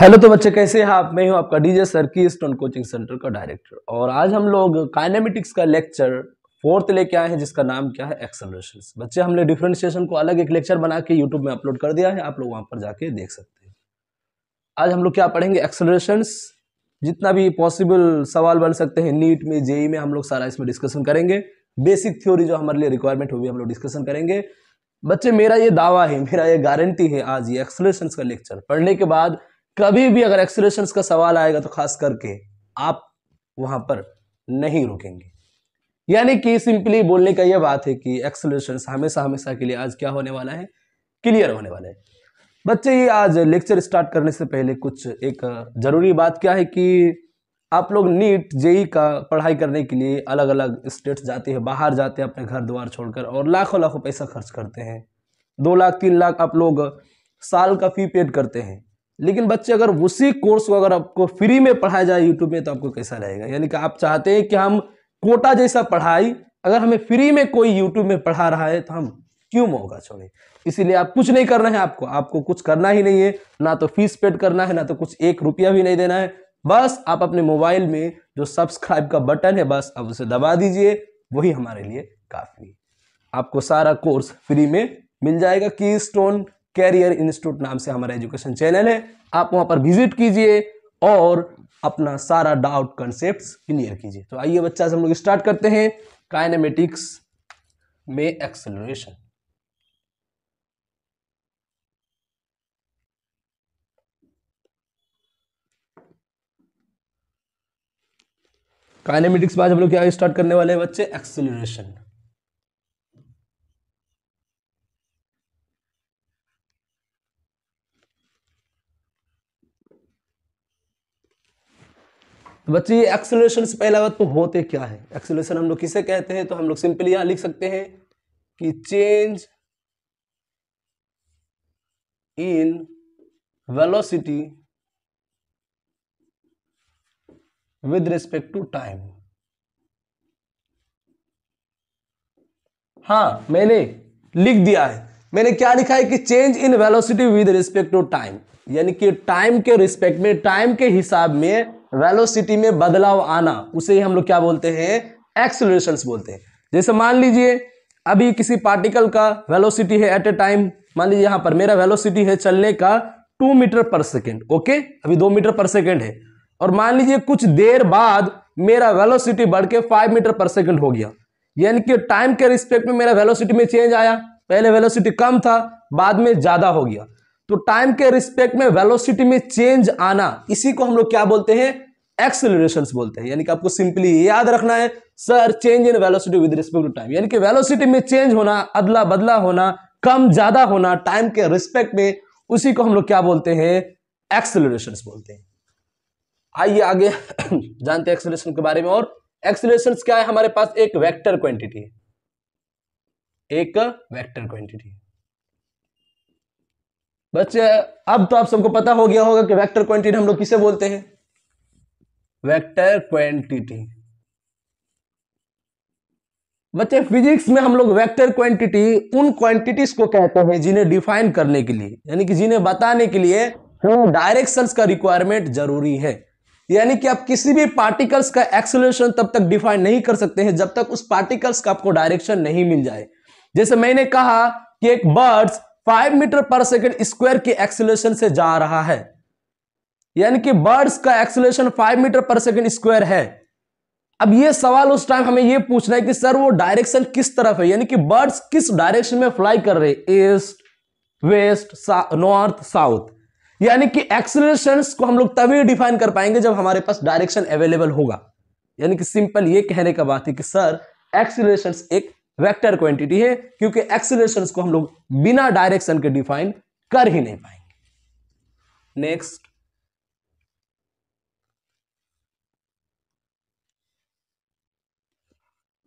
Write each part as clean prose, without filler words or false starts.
Hello तो बच्चे कैसे हैं आप। मैं हूं आपका डीजे सर की स्टोन कोचिंग सेंटर का डायरेक्टर और आज हम लोग काइनेमेटिक्स का लेक्चर फोर्थ लेके आए हैं जिसका नाम क्या है एक्सेलरेशंस। बच्चे हमने डिफरेंशिएशन को अलग एक लेक्चर बना के यूट्यूब में अपलोड कर दिया है, आप लोग वहां पर जाके देख सकते हैं। आज हम लोग क्या पढ़ेंगे एक्सेलरेशंस, जितना भी पॉसिबल सवाल बन सकते हैं नीट में जेई में हम लोग सारा इसमें डिस्कशन करेंगे। बेसिक थ्योरी जो हमारे लिए रिक्वायरमेंट होगी हम लोग डिस्कशन करेंगे। बच्चे मेरा ये दावा है, मेरा ये गारंटी है, आज ये एक्सेलरेशंस का लेक्चर पढ़ने के बाद कभी भी अगर एक्सेलरेशंस का सवाल आएगा तो खास करके आप वहां पर नहीं रुकेंगे। यानी कि सिंपली बोलने का यह बात है कि एक्सेलरेशंस हमेशा हमेशा के लिए आज क्या होने वाला है, क्लियर होने वाला है। बच्चे ये आज लेक्चर स्टार्ट करने से पहले कुछ एक जरूरी बात क्या है कि आप लोग नीट जेई का पढ़ाई करने के लिए अलग अलग स्टेट्स जाते हैं, बाहर जाते हैं अपने घर द्वार छोड़कर और लाखों लाखों पैसा खर्च करते हैं। 2 लाख 3 लाख आप लोग साल का फी पेड करते हैं। लेकिन बच्चे अगर उसी कोर्स को अगर आपको फ्री में पढ़ाया जाए यूट्यूब में तो आपको कैसा रहेगा। यानी कि आप चाहते हैं कि हम कोटा जैसा पढ़ाई अगर हमें फ्री में कोई यूट्यूब में पढ़ा रहा है तो हम क्यों मौका छोड़े। इसीलिए आप कुछ नहीं करना है, आपको कुछ करना ही नहीं है, ना तो फीस पेड करना है, ना तो कुछ 1 रुपया भी नहीं देना है। बस आप अपने मोबाइल में जो सब्सक्राइब का बटन है बस आप उसे दबा दीजिए, वही हमारे लिए काफी है। आपको सारा कोर्स फ्री में मिल जाएगा। कीस्टोन कैरियर इंस्टीट्यूट नाम से हमारा एजुकेशन चैनल है, आप वहां पर विजिट कीजिए और अपना सारा डाउट कंसेप्ट्स क्लियर कीजिए। तो आइए बच्चा से हम लोग स्टार्ट करते हैं काइनेमेटिक्स में एक्सेलरेशन। काइनेमेटिक्स में आज हम लोग क्या स्टार्ट करने वाले हैं बच्चे, एक्सेलरेशन। तो बच्चे ये एक्सेलरेशन से पहला बात तो होते क्या है, एक्सेलरेशन हम लोग किसे कहते हैं, तो हम लोग सिंपली यहां लिख सकते हैं कि change in velocity with respect to time. हाँ मैंने लिख दिया है, मैंने क्या लिखा है कि change in velocity with respect to time, यानी कि टाइम के रिस्पेक्ट में, टाइम के हिसाब में वेलोसिटी में बदलाव आना, उसे ही हम लोग क्या बोलते हैं, एक्सेलरेशंस बोलते हैं। जैसे मान लीजिए अभी किसी पार्टिकल का वेलोसिटी है एट ए टाइम, मान लीजिए यहां पर मेरा वेलोसिटी है चलने का 2 मीटर पर सेकेंड, ओके अभी 2 मीटर पर सेकेंड है, और मान लीजिए कुछ देर बाद मेरा वेलोसिटी बढ़ के 5 मीटर पर सेकेंड हो गया। यानी कि टाइम के रिस्पेक्ट में मेरा वेलोसिटी में चेंज आया, पहले वेलोसिटी कम था बाद में ज्यादा हो गया। तो टाइम के रिस्पेक्ट में वेलोसिटी में चेंज आना, इसी को हम लोग क्या बोलते हैं, एक्सेलरेशंस बोलते हैं। यानी कि आपको सिंपली याद रखना है sir, change in velocity with respect to time, यानी कि वेलोसिटी में चेंज होना, अदला बदला होना, कम ज्यादा होना टाइम के रिस्पेक्ट में, उसी को हम लोग क्या बोलते हैं, एक्सेलरेशंस बोलते हैं। आइए आगे जानते हैं एक्सेलरेशन के बारे में। और एक्सेलरेशन क्या है, हमारे पास एक वेक्टर क्वांटिटी है, एक वेक्टर क्वांटिटी। बच्चे अब तो आप सबको पता हो गया होगा कि वेक्टर क्वांटिटी हम लोग किसे बोलते हैं, वेक्टर क्वांटिटी। बच्चे फिजिक्स में हम लोग वेक्टर क्वांटिटी उन क्वांटिटीज को कहते हैं जिन्हें डिफाइन करने के लिए, यानी कि जिन्हें बताने के लिए डायरेक्शंस का रिक्वायरमेंट जरूरी है। यानी कि आप किसी भी पार्टिकल्स का एक्सेलरेशन तब तक डिफाइन नहीं कर सकते हैं जब तक उस पार्टिकल्स का आपको डायरेक्शन नहीं मिल जाए। जैसे मैंने कहा कि एक बर्ड्स 5 मीटर पर सेकेंड स्क्वायर के एक्सेलरेशन से जा रहा है, यानी कि बर्ड्स का एक्सेलरेशन 5 मीटर पर सेकेंड स्क्वायर है। अब ये सवाल उस टाइम हमें ये पूछना है कि सर वो डायरेक्शन किस तरफ है, यानी कि बर्ड्स किस डायरेक्शन में फ्लाई कर रहे हैं, ईस्ट वेस्ट नॉर्थ साउथ। यानी कि एक्सेलरेशंस को हम लोग तभी डिफाइन कर पाएंगे जब हमारे पास डायरेक्शन अवेलेबल होगा। यानी कि सिंपल ये कहने का बात है कि सर एक्सेलरेशंस एक वेक्टर क्वांटिटी है, क्योंकि एक्सेलरेशंस को हम लोग बिना डायरेक्शन के डिफाइन कर ही नहीं पाएंगे। Next,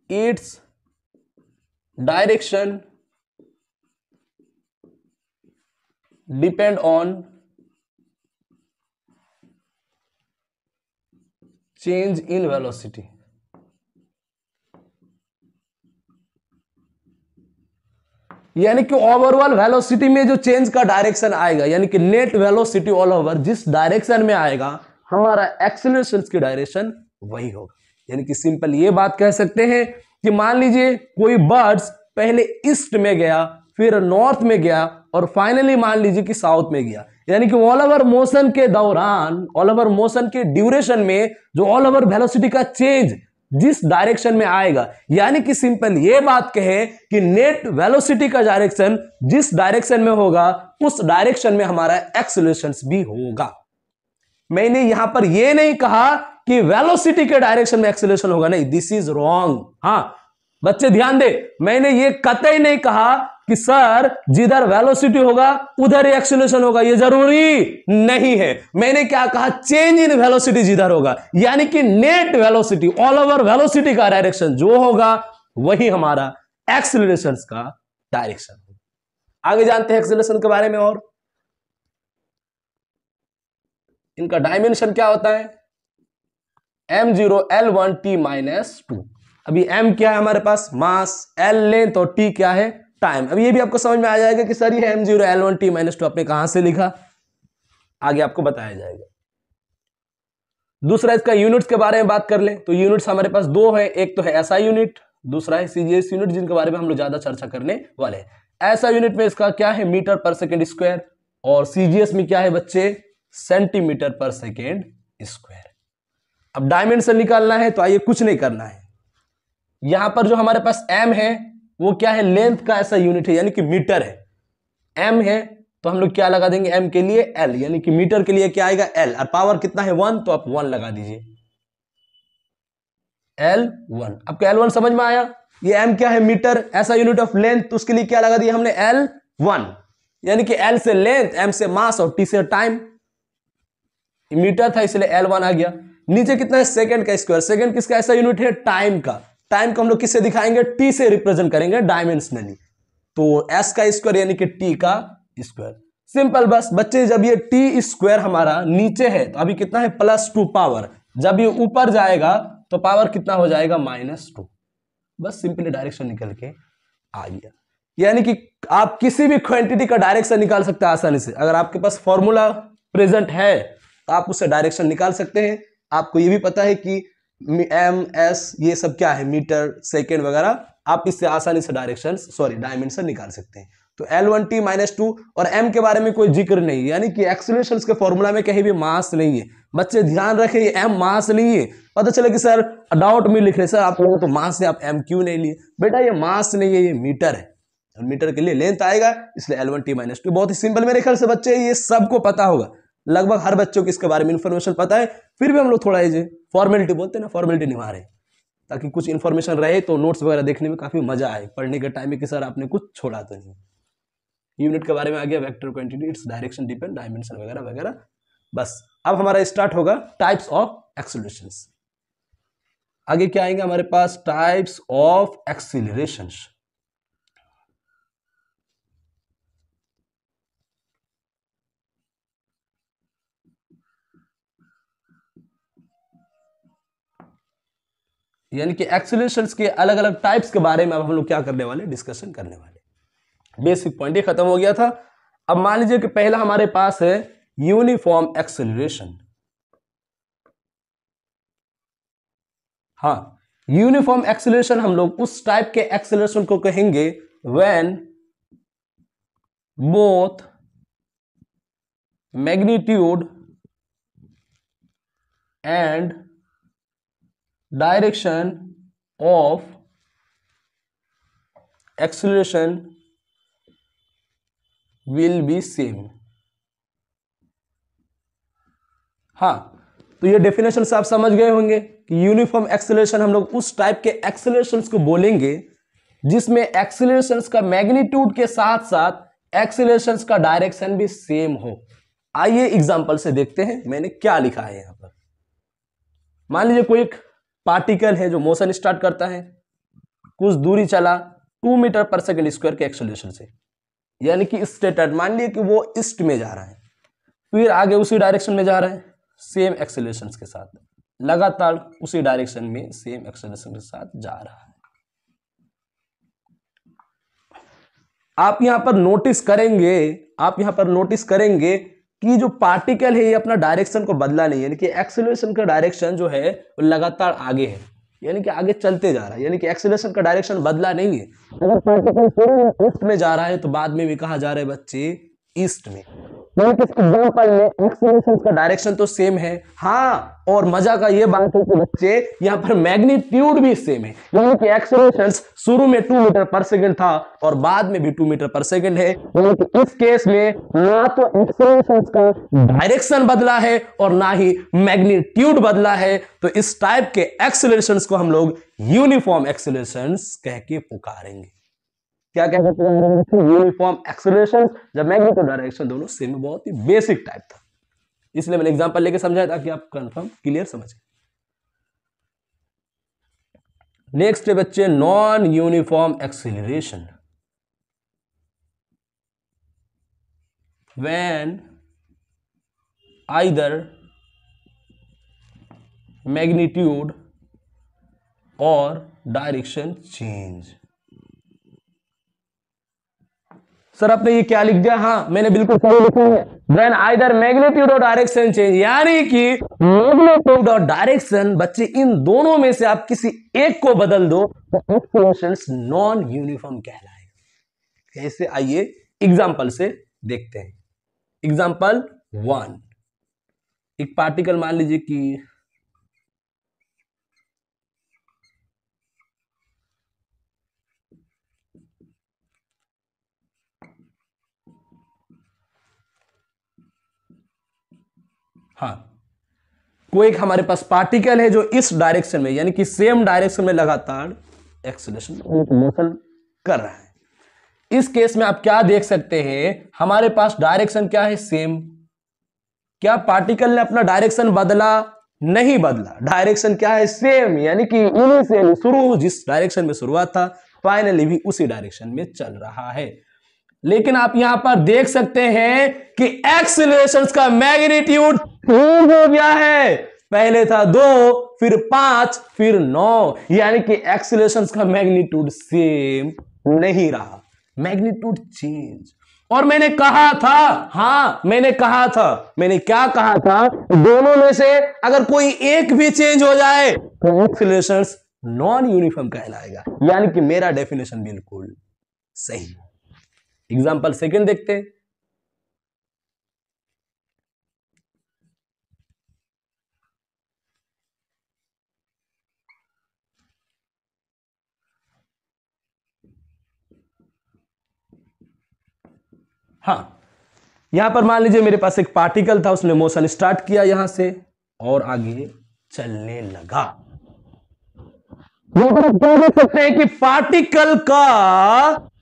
its direction depend on change in velocity. यानी कि ओवरऑल वेलोसिटी में जो चेंज का डायरेक्शन आएगा, यानी कि नेट वेलोसिटी ऑल ओवर जिस डायरेक्शन में आएगा हमारा एक्सेलरेशन की डायरेक्शन वही होगा। यानी कि सिंपल ये बात कह सकते हैं कि मान लीजिए कोई बर्ड्स पहले ईस्ट में गया, फिर नॉर्थ में गया और फाइनली मान लीजिए कि साउथ में गया, यानी कि ऑल ओवर मोशन के दौरान, ऑल ओवर मोशन के ड्यूरेशन में जो ऑल ओवर वेलोसिटी का चेंज जिस डायरेक्शन में आएगा, यानी कि सिंपल ये बात कहे कि नेट वेलोसिटी का डायरेक्शन जिस डायरेक्शन में होगा उस डायरेक्शन में हमारा एक्सेलरेशन भी होगा। मैंने यहां पर यह नहीं कहा कि वेलोसिटी के डायरेक्शन में एक्सेलरेशन होगा, नहीं, दिस इज रॉन्ग। हां बच्चे ध्यान दे, मैंने ये कतई नहीं कहा कि सर जिधर वेलोसिटी होगा उधर ही एक्सेलरेशन होगा, ये जरूरी नहीं है। मैंने क्या कहा, चेंज इन वेलोसिटी जिधर होगा, यानी कि net velocity all over velocity का डायरेक्शन जो होगा वही हमारा एक्सेलरेशन का डायरेक्शन होगा। आगे जानते हैं एक्सेलरेशन के बारे में, और इनका डायमेंशन क्या होता है, m0 l1 t -2। अभी m क्या है हमारे पास, मास, l लेंथ और t क्या है, टाइम। अब ये भी आपको समझ में आ जाएगा कि सर ये m0 l1 t -2 आपने कहां से लिखा, आगे आपको बताया जाएगा। दूसरा इसका यूनिट्स के बारे में बात कर लें तो यूनिट्स हमारे पास दो है, एक तो है एसआई यूनिट, दूसरा है सीजीएस यूनिट, जिनके बारे में हम लोग ज्यादा चर्चा करने वाले हैं। एसआई यूनिट में इसका क्या है, मीटर पर सेकेंड स्क्वायर, और सीजीएस में क्या है बच्चे, सेंटीमीटर पर सेकेंड स्क्वायर। अब डायमेंशन निकालना है तो आइए, कुछ नहीं करना है, यहां पर जो हमारे पास m है वो क्या है, लेंथ का ऐसा यूनिट है, यानी कि मीटर है। m है तो हम लोग क्या लगा देंगे m के लिए l, यानी कि मीटर के लिए क्या आएगा l, और पावर कितना है 1, तो आप 1 लगा दीजिए, L1। आपको L1 समझ में आया, ये m क्या है, मीटर, ऐसा यूनिट ऑफ लेंथ, तो उसके लिए क्या लगा दिया हमने L1, यानी कि L से लेंथ, m से मास और t से टाइम। मीटर था इसलिए L1 आ गया। नीचे कितना है, सेकंड का स्क्वायर, सेकंड किसका ऐसा यूनिट है, टाइम का। टाइम को हम लोग किससे दिखाएंगे, t से रिप्रेजेंट करेंगे डायमेंशनली, तो s का स्क्वायर यानी कि t का स्क्वायर। सिंपल बस बच्चे, जब ये t स्क्वायर हमारा नीचे है तो अभी कितना है, +2 पावर, जब ये ऊपर जाएगा तो पावर कितना हो जाएगा, -2। बस सिंपली डायरेक्शन निकल के आ गया। यानी कि आप किसी भी क्वांटिटी का डायरेक्शन निकाल सकते हैं आसानी से, अगर आपके पास फॉर्मूला प्रेजेंट है तो आप उससे डायरेक्शन निकाल सकते हैं। आपको ये भी पता है कि एम एस ये सब क्या है, मीटर, सेकेंड वगैरह, आप इससे आसानी से डायमेंशन निकाल सकते हैं। तो L1 t -2 और m के बारे में कोई जिक्र नहीं, यानी कि एक्सेलरेशन के फॉर्मूला में कहीं भी मास नहीं है। बच्चे ध्यान रखें, ये m मास नहीं है। पता चले कि सर डाउट में लिख रहे सर आप लोगों तो मास है, आप m क्यों नहीं लिए, बेटा ये मास नहीं है, ये मीटर है, मीटर के लिए लेंथ आएगा, इसलिए L1 t -2। बहुत ही सिंपल, मेरे ख्याल से बच्चे ये सबको पता होगा, लगभग हर बच्चों को इसके बारे में इंफॉर्मेशन पता है। फिर भी हम लोग थोड़ा ये फॉर्मेलिटी बोलते हैं ना, फॉर्मेलिटी निभा रहे हैं ताकि कुछ इन्फॉर्मेशन रहे तो नोट्स वगैरह देखने में काफी मजा आए पढ़ने के टाइम में कि सर आपने कुछ छोड़ा तो नहीं। यूनिट के बारे में आ गया, vector, quantity, its direction, depend, dimension वगैरह वगैरह। बस अब हमारा स्टार्ट होगा टाइप्स ऑफ एक्सेलरेशंस। आगे क्या आएंगे हमारे पास, टाइप्स ऑफ एक्सीलरेशंस। यानी कि एक्सीलरेशंस के अलग अलग टाइप्स के बारे में अब हम लोग क्या करने वाले, डिस्कशन करने वाले। बेसिक पॉइंट ही खत्म हो गया था। अब मान लीजिए कि पहला हमारे पास है यूनिफॉर्म एक्सेलरेशन। हाँ, यूनिफॉर्म एक्सेलरेशन हम लोग उस टाइप के एक्सेलरेशन को कहेंगे when both magnitude and direction of acceleration will be same. हाँ, तो ये डेफिनेशन से आप समझ गए होंगे कि यूनिफॉर्म एक्सेलरेशन हम लोग उस टाइप के एक्सेलरेशंस को बोलेंगे जिसमें एक्सेलरेशंस का मैग्नीट्यूड के साथ साथ एक्सेलरेशंस का डायरेक्शन भी सेम हो। आइए एग्जांपल से देखते हैं मैंने क्या लिखा है यहां पर। मान लीजिए कोई एक पार्टिकल है जो मोशन स्टार्ट करता है, कुछ दूरी चला 2 मीटर पर सेकेंड स्क्वायर के एक्सेलरेशन से, यानी कि स्टेटर्ड, मान लीजिए कि वो ईस्ट में जा रहा है, फिर आगे उसी डायरेक्शन में जा रहा है सेम एक्सेलरेशन के साथ, लगातार उसी डायरेक्शन में सेम एक्सेलरेशन के साथ जा रहा है। आप यहां पर नोटिस करेंगे, आप यहां पर नोटिस करेंगे कि जो पार्टिकल है ये अपना डायरेक्शन को बदला नहीं है, यानी कि एक्सेलरेशन का डायरेक्शन जो है वो लगातार आगे है, यानी कि आगे चलते जा रहा है, यानी कि एक्सेलरेशन का डायरेक्शन बदला नहीं है। अगर पार्टिकल शुरू में ईस्ट में जा रहा है तो बाद में भी कहा जा रहा है बच्चे ईस्ट में, यानी कि एग्जांपल में एक्सेलरेशन का डायरेक्शन तो सेम है। हाँ, और मजा का ये बात है कि बच्चे यहाँ पर मैग्नीट्यूड भी सेम है, यानी कि एक्सेलरेशन शुरू में 2 मीटर पर सेकंड था और बाद में भी 2 मीटर पर सेकंड है, यानी कि इस केस में ना तो एक्सेलरेशन का डायरेक्शन बदला है और ना ही मैग्नीट्यूड बदला है। तो इस टाइप के एक्सेलरेशन को हम लोग यूनिफॉर्म एक्सेलरेशन कह के पुकारेंगे। क्या कह सकते हैं? यूनिफॉर्म एक्सेलरेशन, जब मैग्नीट्यूड डायरेक्शन दोनों सेम, बहुत ही बेसिक टाइप था, इसलिए मैंने एग्जांपल लेके समझाया ताकि आप कंफर्म क्लियर समझें। नेक्स्ट है बच्चे non uniform acceleration. When either magnitude और डायरेक्शन चेंज। सर आपने ये क्या लिख दिया? हाँ मैंने बिल्कुल सही लिखा है, व्हेन आइदर मैग्नीट्यूड और डायरेक्शन चेंज, यानी कि मैग्नीट्यूड और डायरेक्शन बच्चे इन दोनों में से आप किसी एक को बदल दो तो एक्सेलरेशंस नॉन यूनिफॉर्म कहलाएगा। कैसे? आइए एग्जांपल से देखते हैं। एग्जांपल 1, एक पार्टिकल मान लीजिए कि हाँ, कोई एक हमारे पास पार्टिकल है जो इस डायरेक्शन में, यानी कि सेम डायरेक्शन में लगातार एक्सेलरेशन मोशन कर रहा है। इस केस में आप क्या देख सकते हैं, हमारे पास डायरेक्शन क्या है? सेम। क्या पार्टिकल ने अपना डायरेक्शन बदला? नहीं बदला, डायरेक्शन क्या है? सेम, यानी कि इनिशियली शुरू जिस डायरेक्शन में शुरुआत था फाइनली भी उसी डायरेक्शन में चल रहा है। लेकिन आप यहां पर देख सकते हैं कि एक्सीलरेशन का मैग्नीट्यूड चेंज हो गया है, पहले था 2, फिर 5, फिर 9, यानी कि एक्सीलरेशन का मैग्नीट्यूड सेम नहीं रहा, मैग्नीट्यूड चेंज। और मैंने कहा था, हाँ मैंने कहा था, मैंने क्या कहा था, दोनों में से अगर कोई एक भी चेंज हो जाए तो एक्सीलरेशन नॉन यूनिफॉर्म कहलाएगा, यानी कि मेरा डेफिनेशन बिल्कुल सही। एग्जाम्पल सेकंड देखते हैं। हाँ, यहां पर मान लीजिए मेरे पास एक पार्टिकल था, उसने मोशन स्टार्ट किया यहां से और आगे चलने लगा। यहां पर आप क्या देख सकते हैं कि पार्टिकल का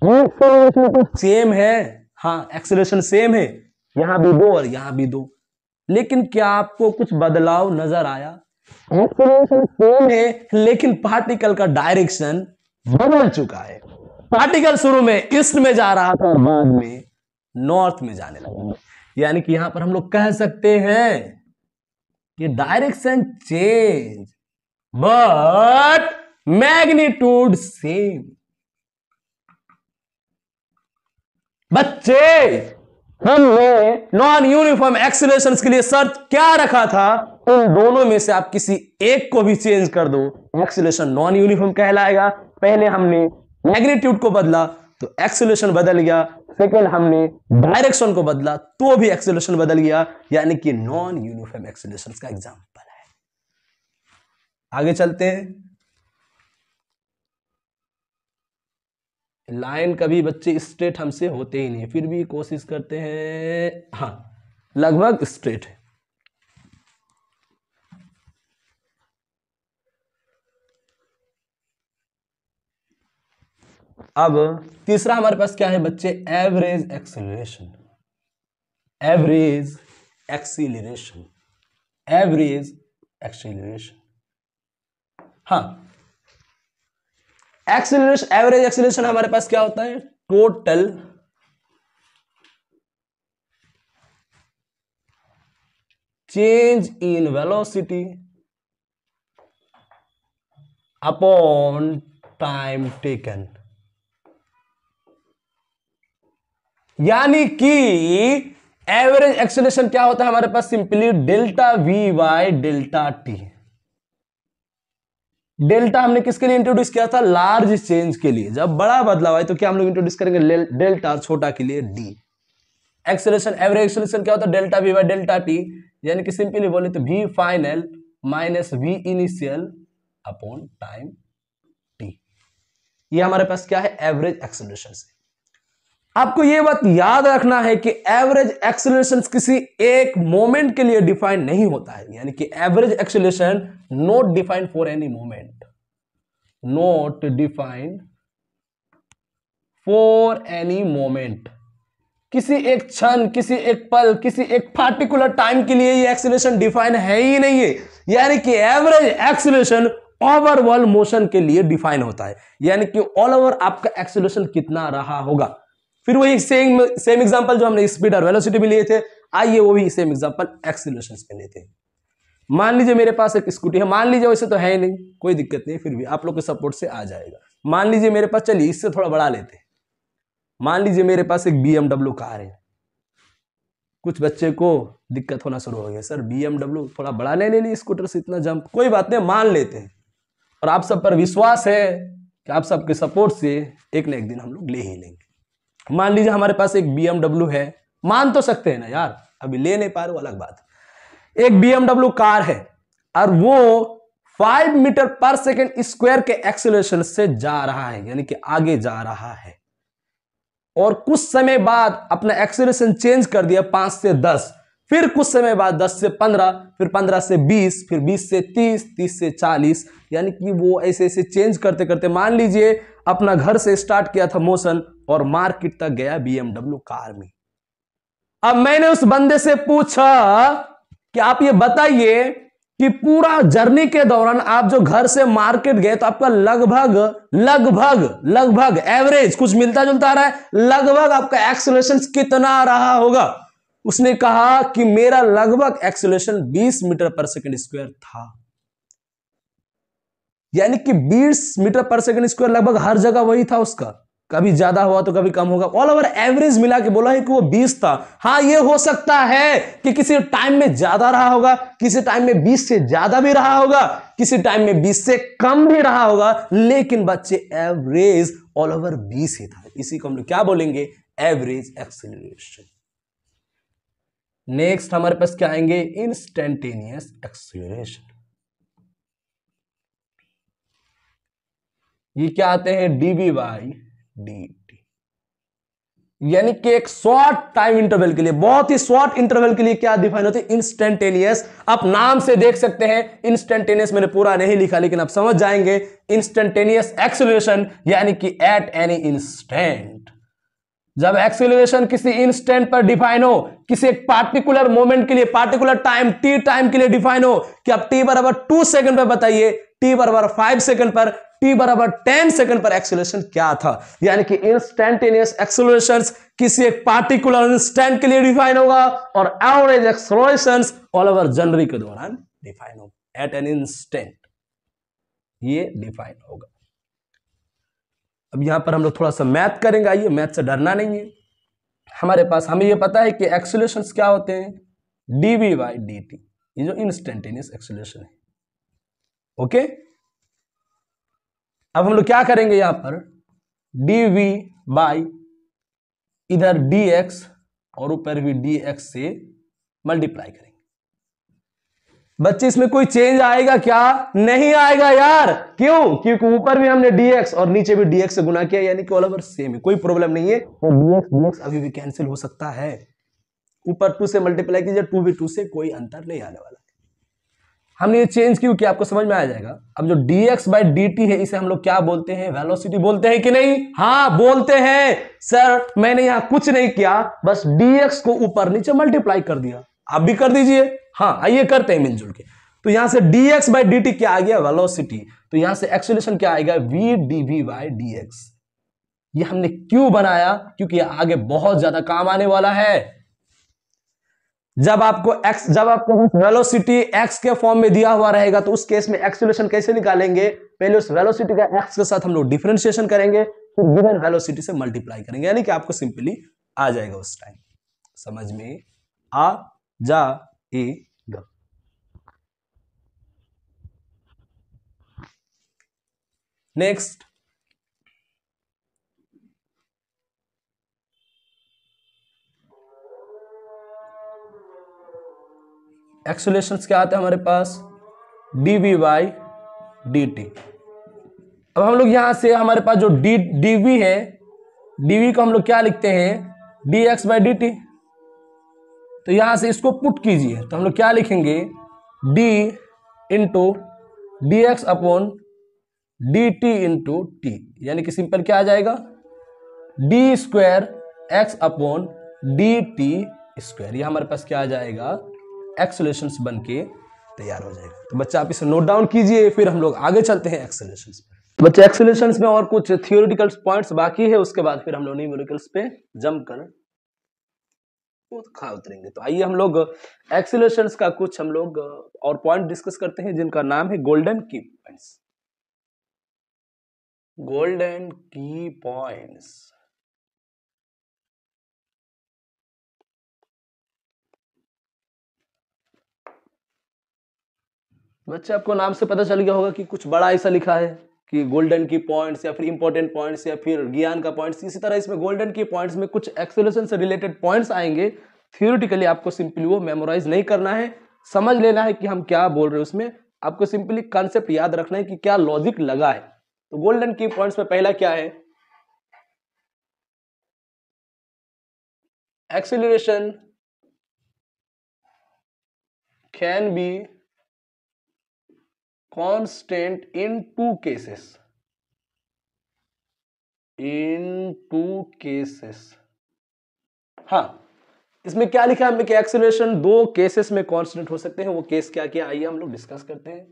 एक्सेलरेशन सेम है। हाँ, एक्सेलरेशन सेम है, यहां भी 2 और यहां भी 2, लेकिन क्या आपको कुछ बदलाव नजर आया? एक्सेलरेशन सेम है लेकिन पार्टिकल का डायरेक्शन बदल चुका है। पार्टिकल शुरू में ईस्ट में जा रहा था और बाद में नॉर्थ में जाने लगा, यानी कि यहां पर हम लोग कह सकते हैं कि direction change but magnitude same. बच्चे हमने नॉन यूनिफॉर्म एक्सीलरेशन के लिए शर्त क्या रखा था? इन दोनों में से आप किसी एक को भी चेंज कर दो, एक्सीलरेशन नॉन यूनिफॉर्म कहलाएगा। पहले हमने मैग्नीट्यूड को बदला तो एक्सीलरेशन बदल गया, सेकेंड हमने डायरेक्शन को बदला तो भी एक्सीलरेशन बदल गया, यानी कि नॉन यूनिफॉर्म एक्सीलरेशन का एग्जांपल है। आगे चलते हैं। लाइन कभी बच्चे स्ट्रेट हमसे होते ही नहीं, फिर भी कोशिश करते हैं, हाँ लगभग स्ट्रेट है। अब तीसरा हमारे पास क्या है बच्चे? Average acceleration. Average acceleration, average acceleration. हाँ, एक्सीलरेशन, एवरेज एक्सीलरेशन हमारे पास क्या होता है? Total change in velocity upon time taken. यानी कि एवरेज एक्सेलरेशन क्या होता है हमारे पास, simply delta V by delta T. Delta हमने किसके लिए इंट्रोड्यूस किया था, लार्ज चेंज के लिए। जब बड़ा बदलाव है तो क्या हम लोग इंट्रोड्यूस करेंगे, डेल्टा, छोटा के लिए डी। एक्सेलरेशन, एवरेज एक्सेलरेशन क्या होता है, delta V by delta T, यानी कि सिंपली बोले तो V final minus V initial upon time T. ये हमारे पास क्या है, एवरेज एक्सेलरेशन से। आपको ये बात याद रखना है कि एवरेज एक्सेलरेशन किसी एक मोमेंट के लिए डिफाइन नहीं होता है, यानी कि average acceleration not defined for any moment, not defined for any moment. किसी एक क्षण, किसी एक पल, किसी एक पार्टिकुलर टाइम के लिए ये एक्सेलरेशन डिफाइन है ही नहीं है। यानी कि एवरेज एक्सेलरेशन ओवरऑल मोशन के लिए डिफाइन होता है, यानी कि ऑल ओवर आपका एक्सेलरेशन कितना रहा होगा। फिर वही सेम एग्जांपल जो हमने स्पीड और वेलोसिटी में लिए थे, आइए वो भी सेम एग्जांपल एक्सेलरेशन पे लेते हैं। मान लीजिए मेरे पास एक स्कूटी है, मान लीजिए वैसे तो है ही नहीं, कोई दिक्कत नहीं, फिर भी आप लोग के सपोर्ट से आ जाएगा। मान लीजिए मेरे पास, चलिए इससे थोड़ा बढ़ा लेते हैं, मान लीजिए मेरे पास एक BMW कार है। कुछ बच्चे को दिक्कत होना शुरू हो गया, सर BMW थोड़ा बड़ा नहीं ले ली, स्कूटर से इतना जंप, कोई बात नहीं, मान लेते हैं। और आप सब पर विश्वास है कि आप सबके सपोर्ट से एक न एक दिन हम लोग ले ही लेंगे। मान लीजिए हमारे पास एक BMW है, मान तो सकते हैं ना यार, अभी ले नहीं पा रहे, अलग बात। एक BMW कार है और वो 5 मीटर पर सेकेंड स्क्वायर के एक्सेलरेशन से जा रहा है, यानी कि आगे जा रहा है। और कुछ समय बाद अपना एक्सेलरेशन चेंज कर दिया 5 से 10, फिर कुछ समय बाद 10 से 15, फिर 15 से 20, फिर 20 से 30, 30 से 40, यानी कि वो ऐसे ऐसे चेंज करते करते मान लीजिए अपना घर से स्टार्ट किया था मोशन और मार्केट तक गया BMW कार में। अब मैंने उस बंदे से पूछा कि आप ये बताइए कि पूरा जर्नी के दौरान आप जो घर से मार्केट गए तो आपका लगभग लगभग लगभग एवरेज कुछ मिलता जुलता आ रहा है, लगभग आपका एक्सेलरेशन कितना रहा होगा। उसने कहा कि मेरा लगभग एक्सेलरेशन 20 मीटर पर सेकंड स्क्वायर था, यानी कि 20 मीटर पर सेकंड स्क्वायर लगभग हर जगह वही था उसका, कभी ज्यादा हुआ तो कभी कम होगा, ऑल ओवर एवरेज मिला के बोला है कि वो 20 था। हाँ, ये हो सकता है कि किसी टाइम में ज्यादा रहा होगा, किसी टाइम में 20 से ज्यादा भी रहा होगा, किसी टाइम में 20 से कम भी रहा होगा, लेकिन बच्चे एवरेज ऑल ओवर 20 ही था। इसी को हम लोग क्या बोलेंगे, एवरेज एक्सेलरेशन। नेक्स्ट हमारे पास क्या आएंगे, इंस्टेंटेनियस एक्सेलरेशन। ये क्या आते हैं, dv बाई dt, यानी कि एक शॉर्ट टाइम इंटरवल के लिए, बहुत ही शॉर्ट इंटरवल के लिए क्या डिफाइन होते हैं, इंस्टेंटेनियस। आप नाम से देख सकते हैं इंस्टेंटेनियस, मैंने पूरा नहीं लिखा लेकिन आप समझ जाएंगे। इंस्टेंटेनियस एक्सेलरेशन यानी कि एट एनी इंस्टेंट। जब एक्सेलरेशन किसी इंस्टेंट पर डिफाइन हो, किसी एक पार्टिकुलर मोमेंट के लिए, पार्टिकुलर टाइम टी टाइम के लिए डिफाइन हो कि आप t बराबर 2 सेकंड पर बताइए, t बराबर 5 सेकंड पर, t बराबर 10 सेकंड पर एक्सेलरेशन क्या था, यानी कि इंस्टेंटेनियस एक्सेलरेशन किसी एक पार्टिकुलर इंस्टेंट के लिए डिफाइन होगा और average acceleration all over journey के दौरान डिफाइन होगा, एट एन इंस्टेंट ये डिफाइन होगा। अब यहां पर हम लोग थोड़ा सा मैथ करेंगे, आइए, मैथ से डरना नहीं है। हमारे पास हमें ये पता है कि एक्सेलरेशंस क्या होते हैं, dv बाई dt, ये जो इंस्टेंटेनियस एक्सेलरेशन है। ओके, अब हम लोग क्या करेंगे, यहां पर dv बाई इधर dx और ऊपर भी dx से मल्टीप्लाई करेंगे। बच्चे इसमें कोई चेंज आएगा क्या, नहीं आएगा यार, क्यों, क्योंकि ऊपर भी हमने dx और नीचे भी dx से गुना किया, यानी कि ऑल ओवर सेम है, कोई प्रॉब्लम नहीं है। तो dx अभी भी कैंसिल हो सकता है, ऊपर 2 से मल्टीप्लाई कीजिए, 2 भी 2 से, कोई अंतर नहीं आने वाला। हमने ये चेंज क्यों किया, आपको समझ में आ जाएगा। अब जो dx बाई dt है, इसे हम लोग क्या बोलते हैं, वेलोसिटी बोलते हैं कि नहीं, हाँ बोलते हैं। सर मैंने यहां कुछ नहीं किया, बस dx को ऊपर नीचे मल्टीप्लाई कर दिया, आप भी कर दीजिए। हाँ आइए करते हैं मिलजुल के। तो यहां से dx बाई dt क्या आ गया, वेलोसिटी। तो यहां से एक्सेलरेशन क्या आएगा, v dv बाई dx। ये हमने क्यों बनाया, क्योंकि आगे बहुत ज्यादा काम आने वाला है। जब आपको वेलोसिटी x के फॉर्म में दिया हुआ रहेगा तो उस केस में एक्सेलरेशन कैसे निकालेंगे, पहले उस वेलोसिटी का x के साथ हम लोग डिफरेंशिएशन करेंगे, फिर गिवन वेलोसिटी से मल्टीप्लाई करेंगे, यानी कि आपको सिंपली आ जाएगा उस टाइम, समझ में आ जाएगा। नेक्स्ट, एक्सेलरेशंस क्या आता है हमारे पास, dv बाई dt। अब हम लोग यहां से हमारे पास जो dv है, dv को हम लोग क्या लिखते हैं, dx बाई dt। तो यहां से इसको पुट कीजिए तो हम लोग क्या लिखेंगे, d into D x upon D T into T, यानी कि सिंपल क्या आ जाएगा, D square x upon D T square. ये हमारे पास क्या आ जाएगा, एक्सेलरेशंस बन के तैयार हो जाएगा। तो बच्चा आप इसे नोट डाउन कीजिए, फिर हम लोग आगे चलते हैं एक्सेलरेशंस पे। तो बच्चे एक्सेलरेशंस में और कुछ थियोरेटिकल पॉइंट्स बाकी है, उसके बाद फिर हम लोग न्यूमेरिकल्स पे जंप कर खा उतरेंगे। तो आइए हम लोग एक्सेलरेशंस का कुछ हम लोग और पॉइंट डिस्कस करते हैं, जिनका नाम है गोल्डन की पॉइंट्स। गोल्डन की पॉइंट्स, बच्चे आपको नाम से पता चल गया होगा कि कुछ बड़ा ऐसा लिखा है कि गोल्डन की पॉइंट्स या फिर इंपॉर्टेंट पॉइंट्स या फिर ज्ञान का पॉइंट्स। इसी तरह इसमें गोल्डन की पॉइंट्स में कुछ एक्सेलरेशन से रिलेटेड पॉइंट्स आएंगे। थियोरेटिकली आपको सिंपली वो मेमोराइज नहीं करना है, समझ लेना है कि हम क्या बोल रहे हैं। उसमें आपको सिंपली कॉन्सेप्ट याद रखना है कि क्या लॉजिक लगा है। तो गोल्डन की पॉइंट्स में पहला क्या है, acceleration can B constant in two cases, in two cases। हाँ, इसमें क्या लिखा है हमें कि एक्सेलरेशन दो केसेस में कांस्टेंट हो सकते हैं। वो केस क्या क्या, आइए हम लोग डिस्कस करते हैं।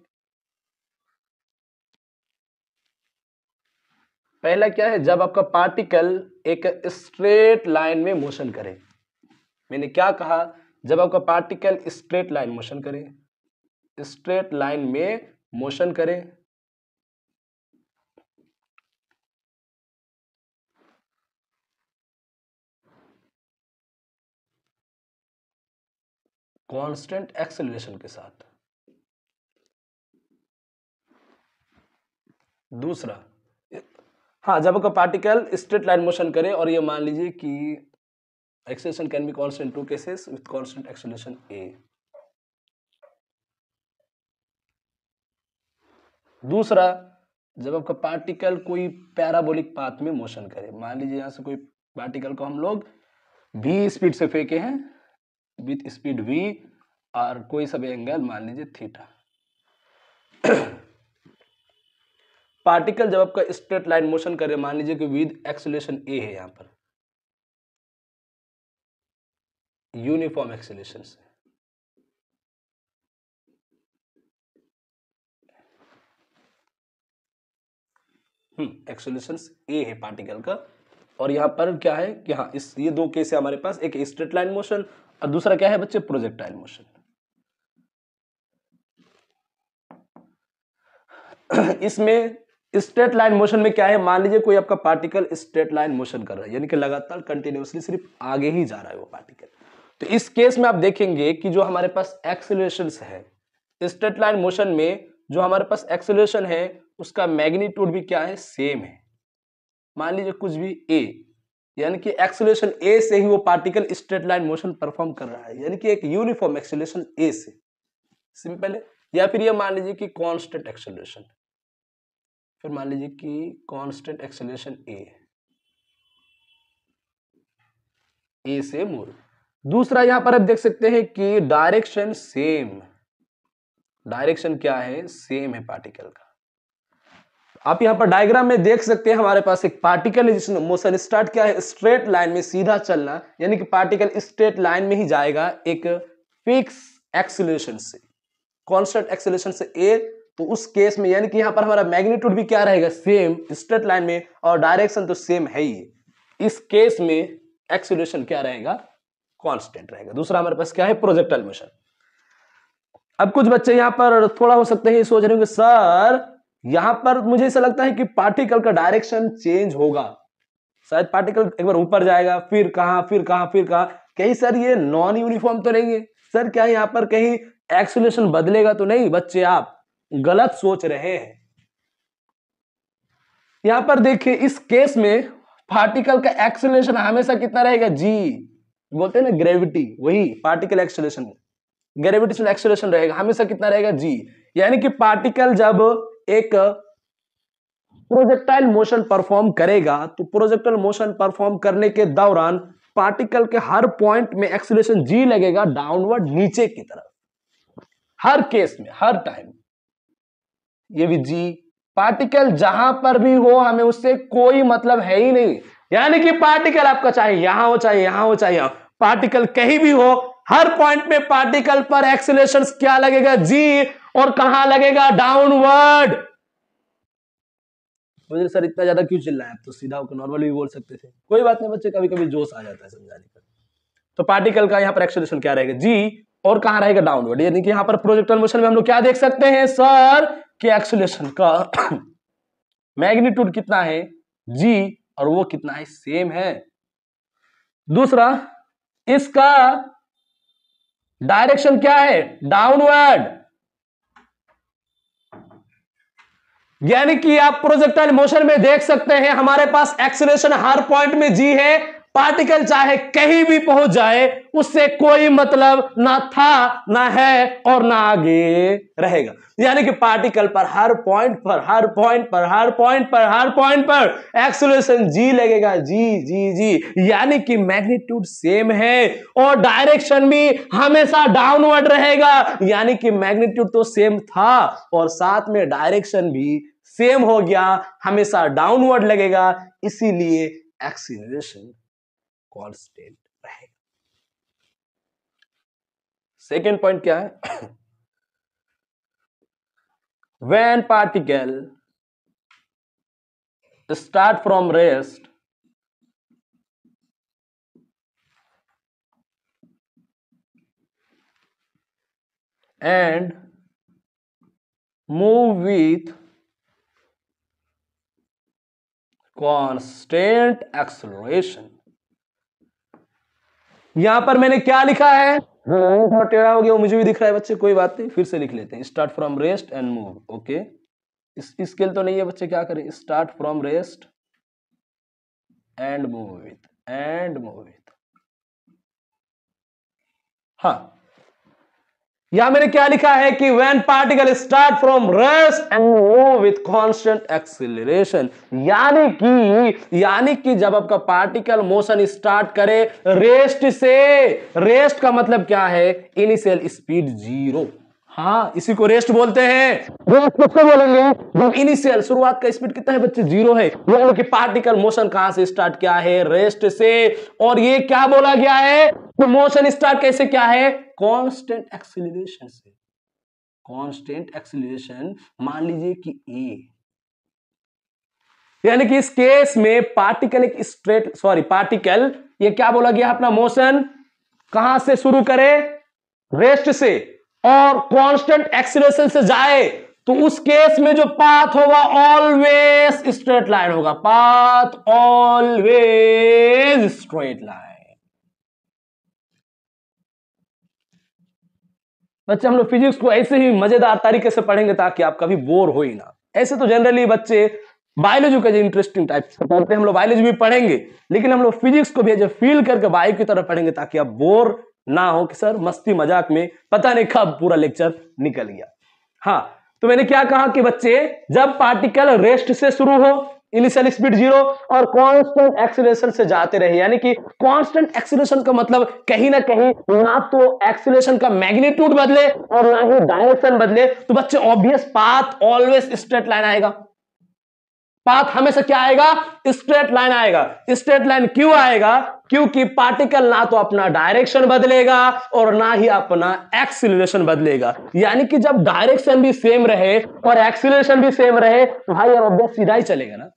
पहला क्या है, जब आपका पार्टिकल एक स्ट्रेट लाइन में मोशन करे। मैंने क्या कहा, जब आपका पार्टिकल स्ट्रेट लाइन मोशन करे, स्ट्रेट लाइन में मोशन करे, कांस्टेंट एक्सेलरेशन के साथ। दूसरा, हाँ, जब आपका पार्टिकल स्ट्रेट लाइन मोशन करे और ये मान लीजिए कि acceleration can be constant two cases with constant acceleration A. दूसरा, जब आपका पार्टिकल कोई पैराबोलिक पाथ में मोशन करे, मान लीजिए यहां से कोई पार्टिकल को हम लोग v स्पीड से फेंके हैं, विथ स्पीड v और कोई सब एंगल मान लीजिए थीटा। पार्टिकल जब आपका स्ट्रेट लाइन मोशन करे, मान लीजिए कि विद एक्सेलरेशन a है, यहां पर यूनिफॉर्म एक्सेलरेशन से, एक्सेलरेशन a है पार्टिकल का। और यहां पर क्या है कि हाँ, इस ये दो केस है हमारे पास, एक स्ट्रेट लाइन मोशन और दूसरा क्या है बच्चे, प्रोजेक्टाइल मोशन। इसमें स्ट्रेट लाइन मोशन में क्या है, मान लीजिए कोई आपका पार्टिकल स्ट्रेट लाइन मोशन कर रहा है, यानी कि लगातार कंटिन्यूअसली सिर्फ आगे ही जा रहा है वो पार्टिकल। तो इस केस में आप देखेंगे कि जो हमारे पास एक्सेलरेशन है स्ट्रेट लाइन मोशन में, जो हमारे पास एक्सेलरेशन है उसका मैग्नीट्यूड भी क्या है, सेम है। मान लीजिए कुछ भी a, यानी कि एक्सेलरेशन a से ही वो particle straight line motion perform कर रहा है, यानी कि एक यूनिफॉर्म एक्सेलरेशन a से, सिंपल है। या फिर ये मान लीजिए कि कांस्टेंट एक्सेलरेशन, फिर मान लीजिए कि कांस्टेंट एक्सेलरेशन a से मूव। दूसरा यहां पर आप देख सकते हैं कि डायरेक्शन सेम, डायरेक्शन क्या है, सेम है पार्टिकल का। आप यहां पर डायग्राम में देख सकते हैं हमारे पास एक पार्टिकल है जिसने मोशन स्टार्ट किया है स्ट्रेट लाइन में सीधा चलना, यानी कि पार्टिकल स्ट्रेट लाइन में ही जाएगा एक फिक्स एक्सेलरेशन से, कांस्टेंट एक्सेलरेशन से a। तो उस केस में यानी कि यहां पर हमारा मैग्नीट्यूड भी क्या रहेगा, सेम स्ट्रेट लाइन में, और डायरेक्शन तो सेम है ही। इस केस में एक्सेलरेशन क्या रहेगा, कांस्टेंट रहेगा। दूसरा हमारे पास क्या है, प्रोजेक्टाइल मोशन। अब कुछ बच्चे यहां पर थोड़ा हो सकते हैं सोच रहे होंगे, सर यहां पर मुझे ऐसा लगता है कि पार्टिकल का डायरेक्शन चेंज होगा। शायद पार्टिकल एक बार ऊपर जाएगा, फिर कहां, फिर कहां, फिर कहां। कहीं सर ये नॉन यूनिफॉर्म तो नहीं है सर? क्या यहां पर कहीं एक्सीलरेशन बदलेगा तो नहीं? बच्चे आप गलत सोच रहे हैं। यहां पर देखिए इस केस में पार्टिकल का एक्सीलरेशन हमेशा कितना रहेगा? जी, बोलते हैं ना ग्रेविटी, वही पार्टिकल एक्सीलरेशन, ग्रेविटेशनल एक्सीलरेशन रहेगा हमेशा कितना रहेगा? जी। यानी कि पार्टिकल जब एक प्रोजेक्टाइल मोशन परफॉर्म करेगा तो प्रोजेक्टाइल मोशन परफॉर्म करने के दौरान पार्टिकल के हर पॉइंट में एक्सीलरेशन जी लगेगा डाउनवर्ड नीचे की तरफ, हर केस में, हर टाइम। ये भी जी। पार्टिकल जहां पर भी हो हमें उससे कोई मतलब है ही नहीं। यानी कि पार्टिकल आपका चाहे यहां हो, चाहे यहां हो, चाहे यहां, पार्टिकल कहीं भी हो, हर पॉइंट में पार्टिकल पर एक्सीलरेशन क्या लगेगा? जी। और कहां लगेगा? डाउनवर्ड। मुझे सर इतना ज्यादा क्यों चिल्लाए? आप तो सीधा होकर नॉर्मली भी बोल सकते थे। कोई बात नहीं बच्चे, कभी कभी जोश आ जाता है समझाने का। तो पार्टिकल का यहां पर एक्सीलरेशन क्या रहेगा? जी। और कहां रहेगा? डाउनवर्ड। यानी कि यहां पर प्रोजेक्टाइल मोशन में हम लोग क्या देख सकते हैं सर कि एक्सीलरेशन का मैग्नीट्यूड कितना है? जी। और वो कितना है? सेम है। दूसरा, इसका डायरेक्शन क्या है? डाउनवर्ड। यानी कि आप प्रोजेक्टाइल मोशन में देख सकते हैं हमारे पास एक्सीलरेशन हर पॉइंट में जी है। पार्टिकल चाहे कहीं भी पहुंच जाए उससे कोई मतलब ना था, ना है और ना आगे रहेगा। यानी कि पार्टिकल पर हर पॉइंट पर, हर पॉइंट पर, हर पॉइंट पर, हर पॉइंट पर एक्सीलरेशन जी लगेगा। जी जी जी। यानी कि मैग्नीट्यूड सेम है और डायरेक्शन भी हमेशा डाउनवर्ड रहेगा। यानी कि मैग्नीट्यूड तो सेम था और साथ में डायरेक्शन भी सेम हो गया, हमेशा डाउनवर्ड लगेगा, इसीलिए एक्सीलरेशन कांस्टेंट रहेगा। सेकेंड पॉइंट क्या है? when particle start from rest and move with constant acceleration। यहां पर मैंने क्या लिखा है? थोड़ा टेढ़ा हो गया, वो मुझे भी दिख रहा है बच्चे, कोई बात नहीं, फिर से लिख लेते हैं। Start from rest and move. Okay, इस स्केल तो नहीं है बच्चे, क्या करें? Start from rest and move with हाँ, यहां मैंने क्या लिखा है कि when particle start from rest and move with constant acceleration। यानी कि जब आपका पार्टिकल मोशन स्टार्ट करे रेस्ट से, रेस्ट का मतलब क्या है? Initial speed 0। हाँ, इसी को रेस्ट बोलते हैं। रेस्ट किसको बोलेंगे? जब इनिशियल, शुरुआत का स्पीड कितना है बच्चे? 0 है। यानी कि पार्टिकल मोशन कहां से स्टार्ट किया है? रेस्ट से। और ये क्या बोला गया है? तो मोशन स्टार्ट कैसे क्या है? कांस्टेंट एक्सीलरेशन से। कांस्टेंट एक्सीलरेशन मान लीजिए कि ए, यानी कि इस केस में पार्टिकल एक स्ट्रेट, पार्टिकल ये क्या बोला गया? अपना मोशन कहां से शुरू करे? रेस्ट से, और कांस्टेंट एक्सीलरेशन से जाए तो उस केस में जो पाथ होगा ऑलवेज स्ट्रेट लाइन होगा। Path always straight line. बच्चे हम लोग फिजिक्स को ऐसे ही मजेदार तरीके से पढ़ेंगे ताकि आप कभी बोर हो ही ना। ऐसे तो जनरली बच्चे बायोलॉजी का जो इंटरेस्टिंग टाइप से पढ़ते हैं, हम लोग बायोलॉजी भी पढ़ेंगे, लेकिन हम लोग फिजिक्स को भी जो फील करके बायो की तरह पढ़ेंगे ताकि आप बोर ना हो कि सर मस्ती मजाक में पता नहीं कब पूरा लेक्चर निकल गया। हाँ, तो मैंने क्या कहा कि बच्चे जब पार्टिकल रेस्ट से शुरू हो, इनिशियल स्पीड 0 और कांस्टेंट एक्सीलरेशन से जाते रहे, यानी कि कांस्टेंट एक्सीलरेशन का मतलब कहीं ना कहीं ना तो एक्सीलरेशन का मैग्नीट्यूड बदले और ना ही डायरेक्शन बदले, तो बच्चे obvious path always straight line आएगा। पाथ हमेशा क्या आएगा? स्ट्रेट लाइन आएगा। स्ट्रेट लाइन क्यों आएगा? क्योंकि पार्टिकल ना तो अपना डायरेक्शन बदलेगा और ना ही अपना एक्सीलरेशन बदलेगा। यानी कि जब डायरेक्शन भी सेम रहे और एक्सीलरेशन भी सेम रहे तो भाई ऑब्वियस सीधा ही चलेगा ना।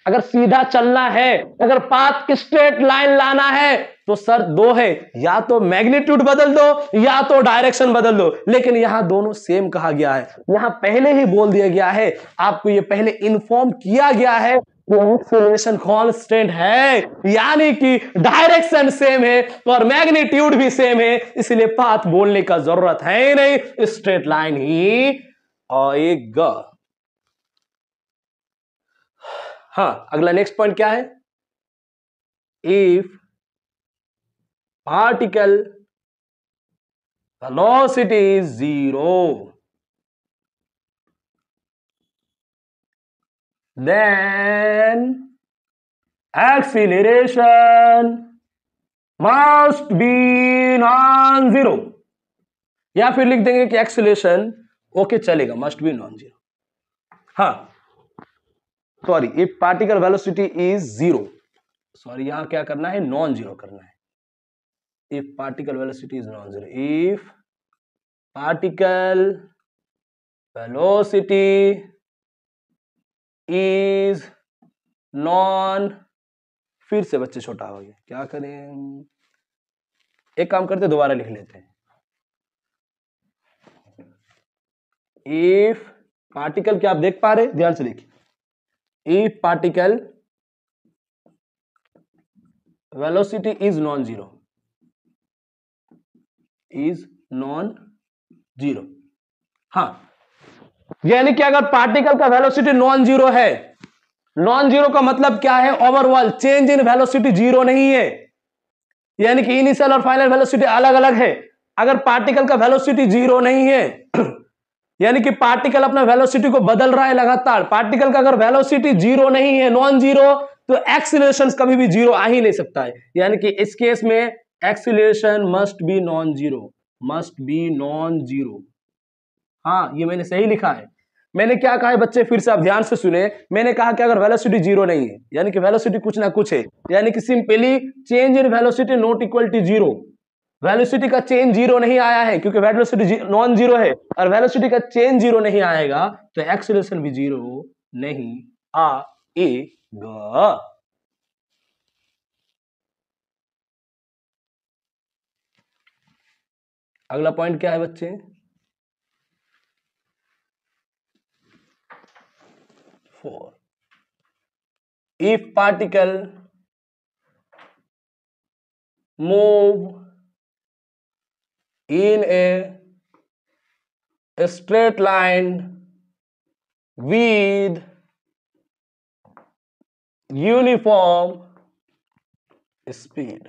अगर सीधा चलना है, अगर पाथ स्ट्रेट लाइन लाना है तो सर दो है, या तो मैग्नीट्यूड बदल दो या तो डायरेक्शन बदल दो, लेकिन यहां दोनों सेम कहा गया है। यहां पहले ही बोल दिया गया है, आपको ये पहले इन्फॉर्म किया गया है एक्सीलरेशन कांस्टेंट है, यानी कि डायरेक्शन सेम है और मैग्नीट्यूड भी सेम है, इसलिए पाथ बोलने का जरूरत है ही नहीं, स्ट्रेट लाइन ही आएगा। हाँ, अगला नेक्स्ट पॉइंट क्या है? If particle velocity is 0 then acceleration must be non-zero, या फिर लिख देंगे कि एक्सीलरेशन ओके चलेगा, मस्ट बी नॉन जीरो। हाँ sorry, if particle velocity is 0, sorry यहां क्या करना है, नॉन जीरो करना है। If particle velocity is non zero, if particle velocity is non, फिर से बच्चे छोटा हो गया, क्या करें, एक काम करते दोबारा लिख लेते हैं। इफ पार्टिकल, क्या आप देख पा रहे, ध्यान से देखिए, if particle velocity is non zero, is non zero. हाँ, यानी कि अगर पार्टिकल का वेलोसिटी नॉन जीरो है, नॉन जीरो का मतलब क्या है, overall change in velocity zero नहीं है, यानी कि इनिशियल और फाइनल वेलोसिटी अलग अलग है। अगर पार्टिकल का वेलोसिटी जीरो नहीं है यानी कि पार्टिकल अपना वेलोसिटी को बदल रहा है लगातार, पार्टिकल का अगर वेलोसिटी जीरो नहीं है, नॉन जीरो, तो एक्सीलरेशन कभी भी जीरो आ ही नहीं सकता है, यानी कि इस केस में acceleration must be non zero, must be non zero. हाँ, ये मैंने सही लिखा है। मैंने क्या कहा है बच्चे, फिर से आप ध्यान से सुने, मैंने कहा कि अगर वेलोसिटी जीरो नहीं है, यानी कि वेलोसिटी कुछ ना कुछ है, यानी कि simply change in velocity not equal to zero, velocity का चेंज जीरो नहीं आया है क्योंकि वेलोसिटी नॉन जीरो है, और वेलोसिटी का चेंज जीरो नहीं आएगा तो एक्सीलरेशन भी जीरो नहीं आएगा। अगला पॉइंट क्या है बच्चे, 4, if particle move in a straight line with uniform speed,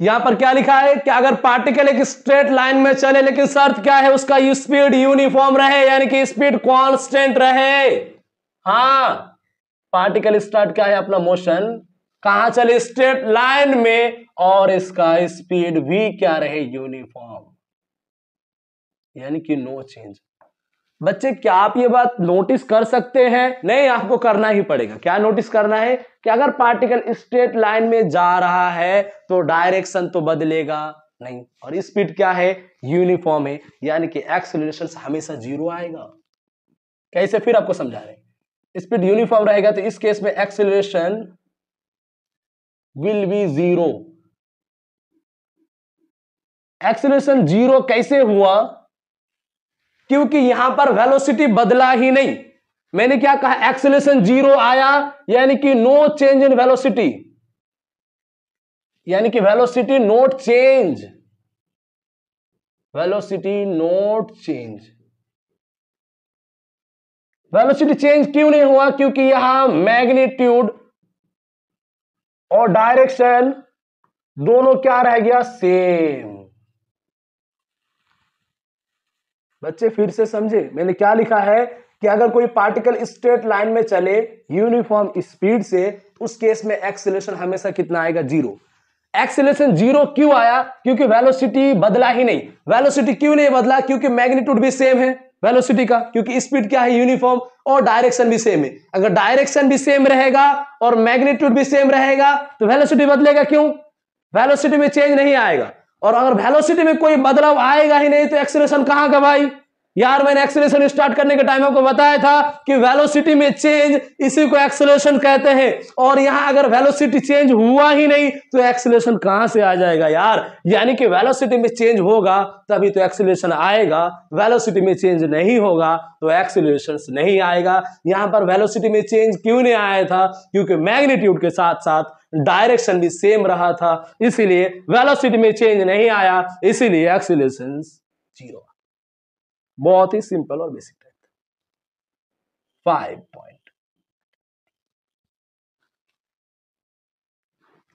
यहां पर क्या लिखा है कि अगर पार्टिकल एक स्ट्रेट लाइन में चले, लेकिन शर्त क्या है, उसका स्पीड यूनिफॉर्म रहे, यानी कि स्पीड कांस्टेंट रहे। हाँ, पार्टिकल स्टार्ट क्या है अपना मोशन, कहां चले, स्ट्रेट लाइन में, और इसका स्पीड भी क्या रहे, यूनिफॉर्म, यानी कि नो चेंज। बच्चे क्या आप ये बात नोटिस कर सकते हैं? नहीं, आपको करना ही पड़ेगा। क्या नोटिस करना है कि अगर पार्टिकल स्ट्रेट लाइन में जा रहा है तो डायरेक्शन तो बदलेगा नहीं, और स्पीड क्या है, यूनिफॉर्म है, यानी कि एक्सेलरेशन हमेशा जीरो आएगा। कैसे, फिर आपको समझा रहे हैं। स्पीड यूनिफॉर्म रहेगा तो इस केस में acceleration will be zero. Acceleration zero कैसे हुआ, क्योंकि यहां पर वेलोसिटी बदला ही नहीं। मैंने क्या कहा, एक्सेलरेशन जीरो आया यानी कि नो चेंज इन वेलोसिटी, यानी कि velocity note change, velocity note change. Velocity change क्यों नहीं हुआ, क्योंकि यहां मैग्नीट्यूड और डायरेक्शन दोनों क्या रह गया, सेम। बच्चे फिर से समझे मैंने क्या लिखा है कि अगर कोई पार्टिकल स्ट्रेट लाइन में चले यूनिफॉर्म स्पीड से, उस केस में एक्सेलरेशन हमेशा कितना आएगा, जीरो। एक्सेलरेशन जीरो क्यों आया, क्योंकि वेलोसिटी बदला ही नहीं। वेलोसिटी क्यों नहीं बदला, क्योंकि मैग्नीट्यूड भी सेम है वेलोसिटी का, क्योंकि स्पीड क्या है, यूनिफॉर्म, और डायरेक्शन भी सेम है। अगर डायरेक्शन भी सेम रहेगा और मैग्नीट्यूड भी सेम रहेगा तो वेलोसिटी बदलेगा क्यों, वेलोसिटी में चेंज नहीं आएगा। और अगर वेलोसिटी में कोई बदलाव आएगा ही नहीं तो एक्सेलरेशन कहां का भाई, यार मैंने एक्सीलरेशन स्टार्ट करने के टाइम आपको बताया था कि वेलोसिटी में चेंज इसी को एक्सीलरेशन कहते हैं, और यहां अगर वेलोसिटी चेंज हुआ ही नहीं तो एक्सीलरेशन कहां से आ जाएगा यार। यानी कि वेलोसिटी में चेंज होगा तभी तो एक्सीलरेशन आएगा, वेलोसिटी में चेंज नहीं होगा तो एक्सीलरेशन नहीं आएगा। यहां पर वेलोसिटी में चेंज क्यों नहीं आया था, क्योंकि मैग्नीट्यूड के साथ साथ डायरेक्शन भी सेम रहा था, इसीलिए वेलोसिटी में चेंज नहीं आया, इसीलिए एक्सीलरेशन 0। बहुत ही सिंपल और बेसिक है। 5 point,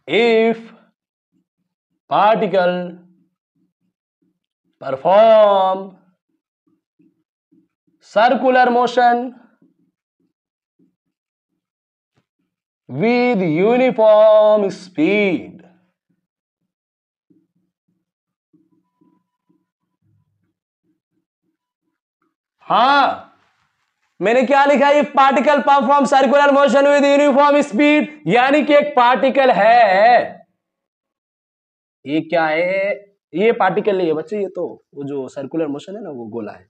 if particle perform circular motion with uniform speed, हाँ मैंने क्या लिखा है, particle perform circular motion with uniform speed, यानी कि एक पार्टिकल है, ये क्या है, ये पार्टिकल नहीं है बच्चे, ये तो वो जो सर्कुलर मोशन है ना वो गोला है।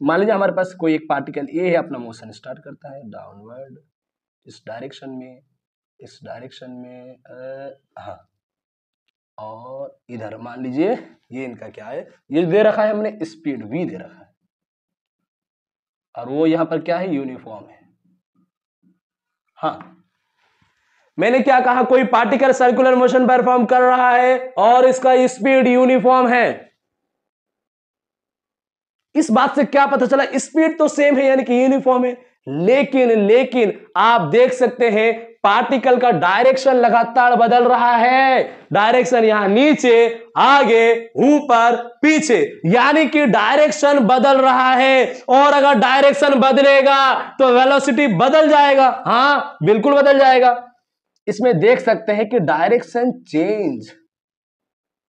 मान लीजिए हमारे पास कोई एक पार्टिकल ए है, अपना मोशन स्टार्ट करता है डाउनवर्ड इस डायरेक्शन में, इस डायरेक्शन में हाँ, और इधर मान लीजिए ये इनका क्या है, ये दे रखा है हमने स्पीड v दे रखा है, और वो यहां पर क्या है, यूनिफॉर्म है। हाँ मैंने क्या कहा, कोई पार्टिकल सर्कुलर मोशन परफॉर्म कर रहा है और इसका स्पीड यूनिफॉर्म है। इस बात से क्या पता चला, स्पीड तो सेम है यानी कि यूनिफॉर्म है, लेकिन आप देख सकते हैं पार्टिकल का डायरेक्शन लगातार बदल रहा है, डायरेक्शन यहां नीचे, आगे, ऊपर, पीछे, यानी कि डायरेक्शन बदल रहा है, और अगर डायरेक्शन बदलेगा तो वेलोसिटी बदल जाएगा। हाँ बिल्कुल बदल जाएगा। इसमें देख सकते हैं कि डायरेक्शन चेंज,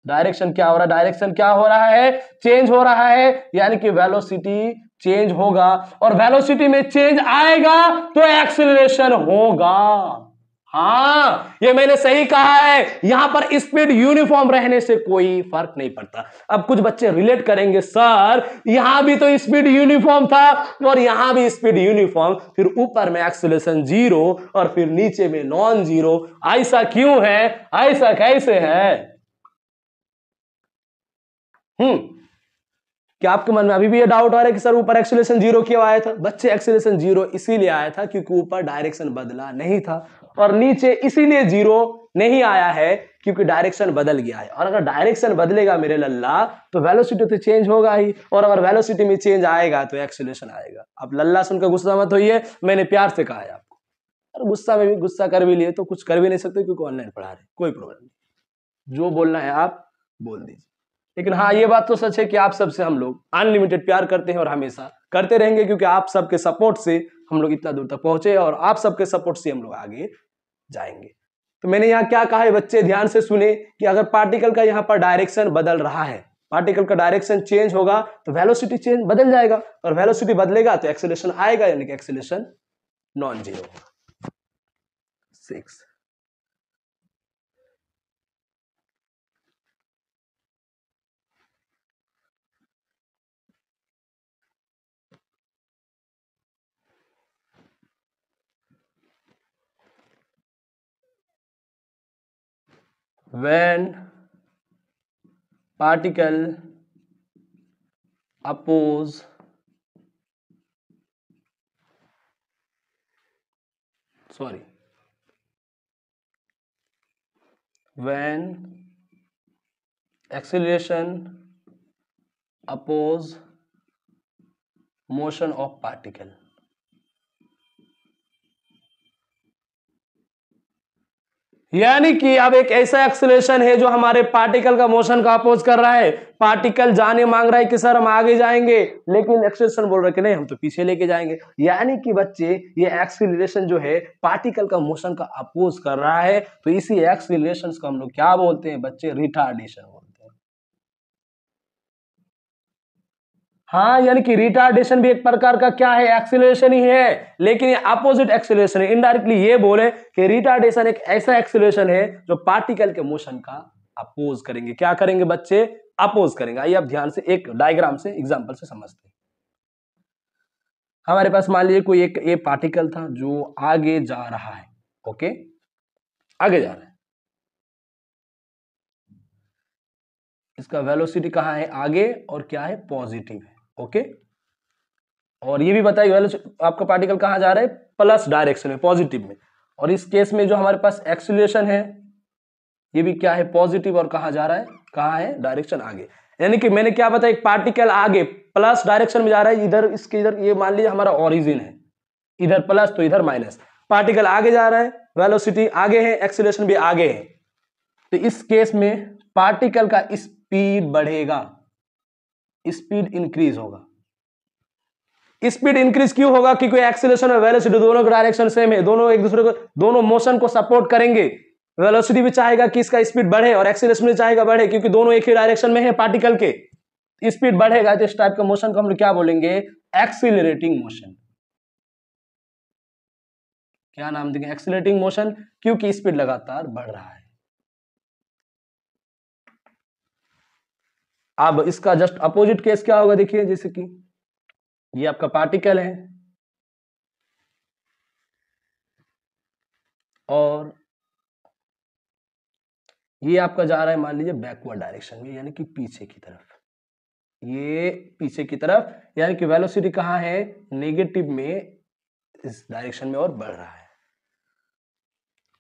डायरेक्शन क्या हो रहा है, डायरेक्शन क्या हो रहा है, चेंज हो रहा है, यानी कि वेलोसिटी चेंज होगा, और वेलोसिटी में चेंज आएगा तो एक्सीलरेशन होगा। हाँ ये मैंने सही कहा है, यहां पर स्पीड यूनिफॉर्म रहने से कोई फर्क नहीं पड़ता। अब कुछ बच्चे रिलेट करेंगे, सर यहां भी तो स्पीड यूनिफॉर्म था और यहां भी स्पीड यूनिफॉर्म, फिर ऊपर में एक्सीलरेशन 0 और फिर नीचे में नॉन 0, ऐसा क्यों है, ऐसा कैसे है? क्या आपके मन में अभी भी ये डाउट आ रहा है कि सर ऊपर एक्सीलरेशन 0 क्यों आया था? बच्चे एक्सीलरेशन 0 इसीलिए आया था क्योंकि ऊपर डायरेक्शन बदला नहीं था, और नीचे इसीलिए 0 नहीं आया है क्योंकि डायरेक्शन बदल गया है। और अगर डायरेक्शन बदलेगा मेरे लल्ला तो वेलोसिटी तो चेंज होगा ही, और अगर वेलोसिटी में चेंज आएगा तो एक्सीलरेशन आएगा। अब लल्ला सुनकर गुस्सा मत होइए, मैंने प्यार से कहा है आपको, और गुस्सा में भी गुस्सा कर भी लिए तो कुछ कर भी नहीं सकते क्योंकि ऑनलाइन पढ़ा रहे, कोई प्रॉब्लम नहीं, जो बोलना है आप बोल दीजिए। लेकिन हाँ ये बात तो सच है कि आप सबसे हम लोग अनलिमिटेड प्यार करते हैं और हमेशा करते रहेंगे, क्योंकि आप सबके सपोर्ट से हम लोग इतना दूर तक पहुंचे और आप सबके सपोर्ट से हम लोग आगे जाएंगे। तो मैंने यहाँ क्या कहा है बच्चे, ध्यान से सुने कि अगर पार्टिकल का यहाँ पर डायरेक्शन बदल रहा है, पार्टिकल का डायरेक्शन चेंज होगा तो वेलोसिटी चेंज बदल जाएगा, और वेलोसिटी बदलेगा तो एक्सीलरेशन आएगा, यानी कि acceleration non zero. 6 when particle oppose when acceleration oppose motion of particle, यानी कि अब एक ऐसा एक्सीलरेशन है जो हमारे पार्टिकल का मोशन का अपोज कर रहा है। पार्टिकल जाने मांग रहा है कि सर हम आगे जाएंगे, लेकिन एक्सीलरेशन बोल रहा है कि नहीं हम तो पीछे लेके जाएंगे। यानी कि बच्चे ये एक्सीलरेशन जो है पार्टिकल का मोशन का अपोज कर रहा है, तो इसी एक्सीलरेशन को हम लोग क्या बोलते हैं बच्चे, रिटार्डेशन बोलते हैं। हाँ यानी कि रिटार्डेशन भी एक प्रकार का क्या है, एक्सीलरेशन ही है, लेकिन ये अपोजिट एक्सीलरेशन है। इनडायरेक्टली ये बोले कि रिटार्डेशन एक ऐसा एक्सीलरेशन है जो पार्टिकल के मोशन का अपोज करेंगे। क्या करेंगे बच्चे, अपोज करेंगे। आइए अब ध्यान से एक डायग्राम से एग्जांपल से समझते हैं। हमारे पास मान लीजिए कोई एक ए पार्टिकल था जो आगे जा रहा है, ओके, आगे जा रहा है, इसका वेलोसिटी कहाँ है, आगे, और क्या है, पॉजिटिव है, ओके। और ये भी बताइए आपका पार्टिकल कहाँ जा रहा है, प्लस डायरेक्शन में, पॉजिटिव में, और इस केस में जो हमारे पास एक्सीलरेशन है ये भी क्या है, पॉजिटिव, और कहाँ जा रहा है, कहाँ है, डायरेक्शन आगे। यानी कि मैंने क्या बताया, एक पार्टिकल आगे प्लस डायरेक्शन में जा रहा है, इधर इसके इधर, ये मान लीजिए हमारा ओरिजिन है, इधर प्लस तो इधर माइनस, पार्टिकल आगे जा रहा है, वेलोसिटी आगे है, एक्सीलरेशन भी आगे है, तो इस केस में पार्टिकल का स्पीड बढ़ेगा, स्पीड इंक्रीज होगा। स्पीड इंक्रीज क्यों होगा, क्योंकि एक्सीलरेशन और वेलोसिटी दोनों का डायरेक्शन सेम है, दोनों एक दूसरे को, दोनों मोशन को सपोर्ट करेंगे। वेलोसिटी भी चाहेगा कि इसका स्पीड बढ़े और एक्सीलरेशन भी चाहेगा बढ़े, क्योंकि दोनों एक ही डायरेक्शन में है पार्टिकल के, स्पीड बढ़ेगा तो इस टाइप का मोशन को हम क्या बोलेंगे, एक्सीलरेटिंग मोशन। क्या नाम देंगे, एक्सीलरेटिंग मोशन, क्योंकि स्पीड लगातार बढ़ रहा है। अब इसका जस्ट अपोजिट केस क्या होगा, देखिए, जैसे कि ये आपका पार्टिकल है और ये आपका जा रहा है मान लीजिए बैकवर्ड डायरेक्शन में, यानी कि पीछे की तरफ, ये पीछे की तरफ, यानी कि वेलोसिटी कहाँ है, नेगेटिव में, इस डायरेक्शन में और बढ़ रहा है।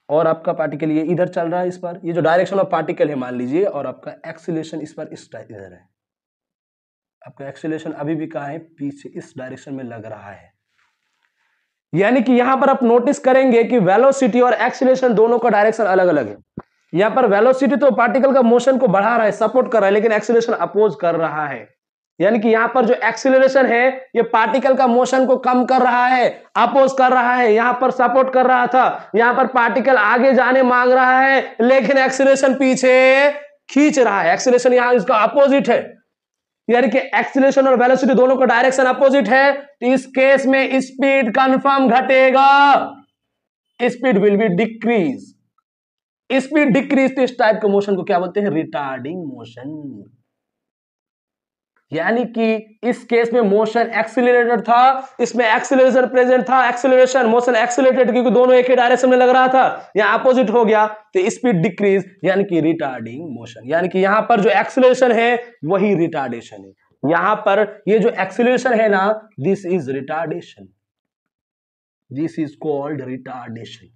और आपका पार्टिकल ये इधर चल रहा है, इस पर, ये जो डायरेक्शन ऑफ पार्टिकल है मान लीजिए, और आपका एक्सीलरेशन इस पर इस इधर है, आपका एक्सीलरेशन अभी भी कहाँ है, पीछे इस डायरेक्शन में लग रहा है। यानी कि यहां पर आप नोटिस करेंगे कि वेलोसिटी और एक्सीलरेशन दोनों का डायरेक्शन अलग अलग है। यहां पर वेलोसिटी तो पार्टिकल का मोशन को बढ़ा रहा है, सपोर्ट कर रहा है, लेकिन एक्सीलरेशन अपोज कर रहा है। यानी कि यहां पर जो एक्सीलरेशन है ये पार्टिकल का मोशन को कम कर रहा है, अपोज कर रहा है, यहां पर सपोर्ट कर रहा था, यहां पर पार्टिकल आगे जाने मांग रहा है, लेकिन एक्सीलरेशन पीछे खींच रहा है, एक्सीलरेशन यहां इसका अपोजिट है। यानी कि एक्सीलरेशन और वेलोसिटी दोनों का डायरेक्शन अपोजिट है, तो इस केस में स्पीड कंफर्म घटेगा, speed will be decrease. Speed decrease तो इस टाइप के मोशन को क्या बोलते हैं, रिटार्डिंग मोशन। यानी कि इस केस में मोशन एक्सीलरेटेड था, इसमें एक्सीलरेशन प्रेजेंट था, एक्सीलरेशन मोशन एक्सीलरेटेड, क्योंकि दोनों एक ही डायरेक्शन में लग रहा था, यहां अपोजिट हो गया तो स्पीड डिक्रीज, यानी कि रिटार्डिंग मोशन। यानी कि यहां पर जो एक्सीलरेशन है वही रिटार्डेशन है, यहां पर ये जो एक्सीलरेशन है ना, this is retardation, this is called retardation.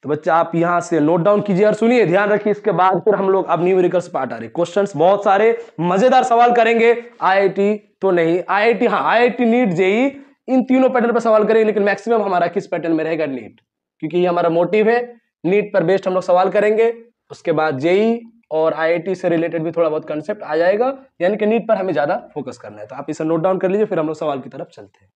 तो बच्चा आप यहां से नोट डाउन कीजिए और सुनिए, ध्यान रखिए। इसके बाद फिर हम लोग अब न्यूमेरिकल्स पार्ट आ रहे, क्वेश्चंस बहुत सारे मजेदार सवाल करेंगे। आईआईटी तो नहीं, आईआईटी हाँ, आईआईटी नीट जेई इन तीनों पैटर्न पर सवाल करेंगे, लेकिन मैक्सिमम हमारा किस पैटर्न में रहेगा, नीट, क्योंकि ये हमारा मोटिव है। नीट पर बेस्ड हम लोग सवाल करेंगे, उसके बाद जेई और आईआईटी से रिलेटेड भी थोड़ा बहुत कंसेप्ट आ जाएगा, यानी कि नीट पर हमें ज्यादा फोकस करना है। तो आप इसे नोट डाउन कर लीजिए, फिर हम लोग सवाल की तरफ चलते हैं।